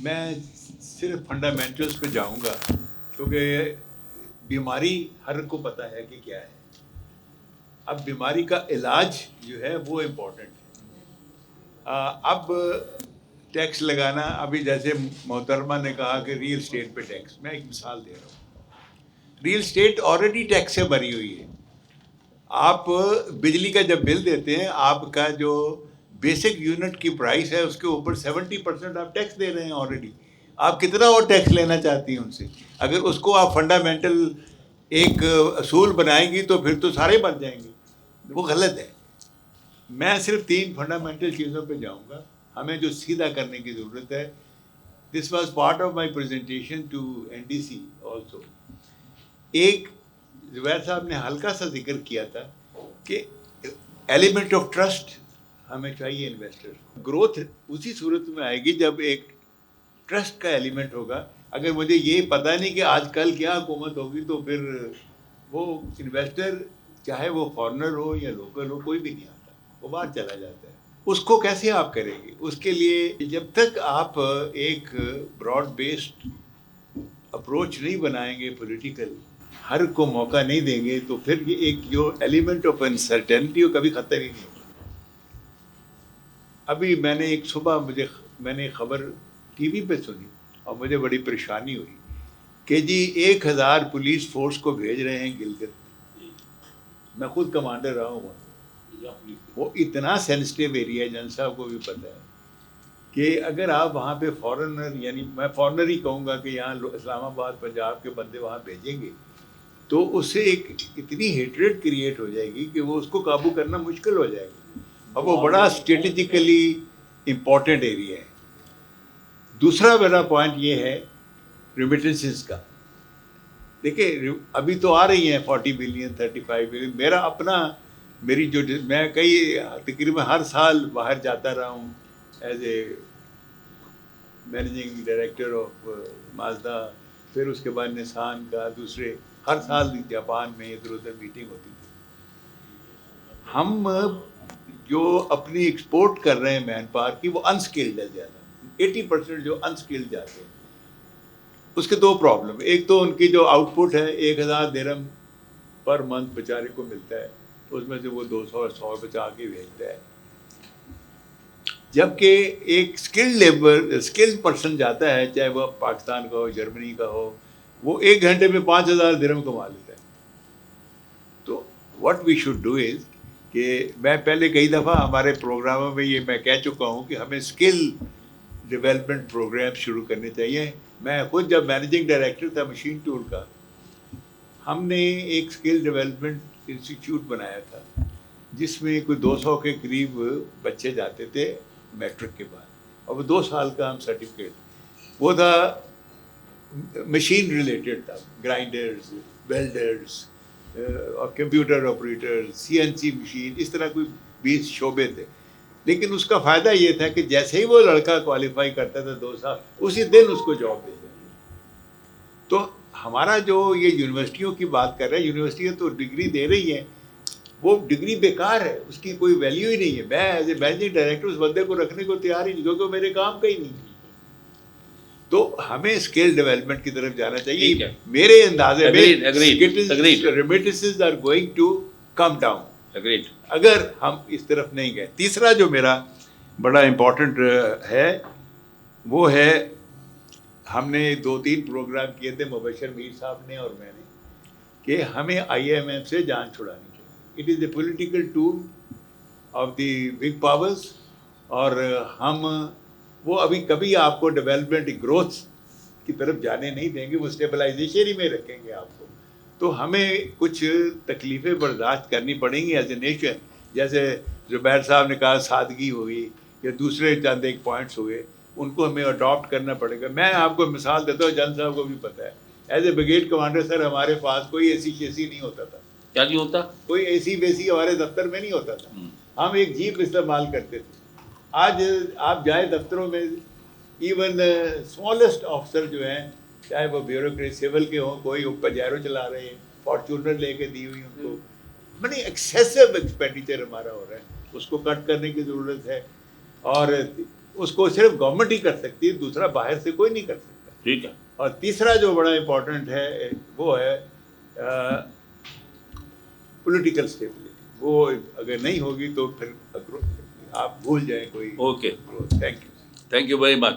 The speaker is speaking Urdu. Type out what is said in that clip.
میں صرف فنڈامنٹلس پہ جاؤں گا کیونکہ بیماری ہر کو پتہ ہے کہ کیا ہے. اب بیماری کا علاج جو ہے وہ امپورٹنٹ ہے. اب ٹیکس لگانا، ابھی جیسے محترمہ نے کہا کہ ریل اسٹیٹ پہ ٹیکس، میں ایک مثال دے رہا ہوں. ریل اسٹیٹ آلریڈی ٹیکس سے بھری ہوئی ہے. آپ بجلی کا جب بل دیتے ہیں، آپ کا جو بیسک یونٹ کی پرائس ہے اس کے اوپر 70% آپ ٹیکس دے رہے ہیں آلریڈی. آپ کتنا اور ٹیکس لینا چاہتی ہیں ان سے؟ اگر اس کو آپ فنڈامنٹل ایک اصول بنائیں گی تو پھر تو سارے بن جائیں گے. وہ غلط ہے. میں صرف 3 فنڈامنٹل چیزوں پہ جاؤں گا ہمیں جو سیدھا کرنے کی ضرورت ہے. This was part of my presentation to NDC also. ایک زبیر صاحب نے ہلکا سا ذکر کیا تھا کہ ایلیمنٹ آف ٹرسٹ ہمیں چاہیے انویسٹر. گروتھ اسی صورت میں آئے گی جب ایک ٹرسٹ کا ایلیمنٹ ہوگا. اگر مجھے یہ پتہ نہیں کہ آج کل کیا حکومت ہوگی تو پھر وہ انویسٹر چاہے وہ فارنر ہو یا لوکل ہو کوئی بھی نہیں آتا، وہ باہر چلا جاتا ہے. اس کو کیسے آپ کریں گے؟ اس کے لیے جب تک آپ ایک براڈ بیسڈ اپروچ نہیں بنائیں گے پولیٹیکل، ہر کو موقع نہیں دیں گے، تو پھر یہ ایک جو ایلیمنٹ آف انسرٹینٹی وہ کبھی ختم ہی نہیں ہوگا. ابھی میں نے ایک صبح میں نے خبر ٹی وی پہ سنی اور مجھے بڑی پریشانی ہوئی کہ جی 1000 پولیس فورس کو بھیج رہے ہیں گلگت. میں خود کمانڈر رہا ہوں وہاں. وہ اتنا سینسٹیو ایریا ہے، جن صاحب کو بھی پتہ ہے کہ اگر آپ وہاں پہ فارنر، یعنی میں فارنر ہی کہوں گا کہ یہاں اسلام آباد پنجاب کے بندے وہاں بھیجیں گے تو اس سے ایک اتنی ہیٹریٹ کریٹ ہو جائے گی کہ وہ اس کو قابو کرنا مشکل ہو جائے گا. اور وہ بڑا اسٹریٹجیکلی امپورٹنٹ ایریا ہے. دوسرا میرا پوائنٹ یہ ہے ریمیٹنسز کا. دیکھیں ابھی تو آ رہی ہیں 40 بلین 35 بلین. میری جو میں تقریباً ہر سال باہر جاتا رہا ہوں as a managing director of Mazda, پھر اس کے بعد نسان کا، دوسرے ہر سال جاپان میں ادھر ادھر میٹنگ ہوتی تھی. ہم جو اپنی ایکسپورٹ کر رہے ہیں مین پاور کی وہ انسکلڈ ہے زیادہ. 80% جو انسکلڈ جاتے ہیں. اس کے 2 پرابلم. ایک تو ان کی جو آؤٹ پٹ ہے 1000 درہم پر منتھ بیچارے کو ملتا ہے، اس میں سے وہ 200 اور 100 بچا کے بھیجتا ہے. جبکہ ایک اسکلڈ پرسن جاتا ہے، چاہے وہ پاکستان کا ہو جرمنی کا ہو، وہ 1 گھنٹے میں 5000 درہم کما لیتا ہے. تو what we should do is کہ میں پہلے کئی دفعہ ہمارے پروگراموں میں یہ میں کہہ چکا ہوں کہ ہمیں اسکل ڈیولپمنٹ پروگرام شروع کرنے چاہیے. میں خود جب مینیجنگ ڈائریکٹر تھا مشین ٹول کا، ہم نے ایک اسکل ڈیولپمنٹ انسٹیٹیوٹ بنایا تھا جس میں کوئی 200 کے قریب بچے جاتے تھے میٹرک کے بعد، اور وہ 2 سال کا ہم سرٹیفکیٹ. وہ تھا مشین ریلیٹڈ تھا، گرائنڈرز، ویلڈرز اور کمپیوٹر آپریٹر، CNC مشین، اس طرح کوئی 20 شعبے تھے. لیکن اس کا فائدہ یہ تھا کہ جیسے ہی وہ لڑکا کوالیفائی کرتا تھا 2 سال، اسی دن اس کو جاب دے جاتی. تو ہمارا جو یہ یونیورسٹیوں کی بات کر رہے ہیں، یونیورسٹیاں تو ڈگری دے رہی ہیں، وہ ڈگری بیکار ہے، اس کی کوئی ویلیو ہی نہیں ہے. میں ایز اے مینیجنگ ڈائریکٹر اس بندے کو رکھنے کو تیار ہی نہیں، کیونکہ وہ میرے کام کا ہی نہیں. تو ہمیں اسکل ڈیولپمنٹ کی طرف جانا چاہیے. میرے اندازے میں remittances are going to come down اگر ہم اس طرف نہیں گئے. تیسرا جو میرا بڑا امپورٹنٹ ہے وہ ہے، ہم نے 2-3 پروگرام کیے تھے مبشر میر صاحب نے اور میں نے، کہ ہمیں IMF سے جان چھڑانی چاہیے. It is a political tool of the big powers, اور ہم وہ ابھی کبھی آپ کو ڈیولپمنٹ گروتھ کی طرف جانے نہیں دیں گے، وہ اسٹیبلائزیشن ہی میں رکھیں گے آپ کو. تو ہمیں کچھ تکلیفیں برداشت کرنی پڑیں گی ایز اے نیشن. جیسے زبیر صاحب نے کہا سادگی ہوئی یا دوسرے چند ایک پوائنٹس ہوئے، ان کو ہمیں اڈاپٹ کرنا پڑے گا. میں آپ کو مثال دیتا ہوں، جان صاحب کو بھی پتہ ہے، ایز اے بریگیڈ کمانڈر سر ہمارے پاس کوئی AC شیسی نہیں ہوتا تھا. کیا نہیں ہوتا؟ کوئی AC ویسی ہمارے دفتر میں نہیں ہوتا تھا. ہم ایک جیپ استعمال کرتے تھے. آج آپ جائیں دفتروں میں، ایون اسمالسٹ آفیسر جو ہیں، چاہے وہ بیوروکریٹ سول کے ہوں، کوئی پجیرو چلا رہے ہیں، فارچونر لے کے دی ہوئی ان کو، بڑی ایکسیسو ایکسپینڈیچر ہمارا ہو رہا ہے. اس کو کٹ کرنے کی ضرورت ہے. اور اس کو صرف گورنمنٹ ہی کر سکتی ہے, دوسرا باہر سے کوئی نہیں کر سکتا. ٹھیک ہے. اور تیسرا جو بڑا امپورٹنٹ ہے وہ ہے پولیٹیکل اسٹیبلٹی. وہ اگر نہیں ہوگی تو پھر آپ بھول جائیں کوئی. Okay, thank you. Thank you very much.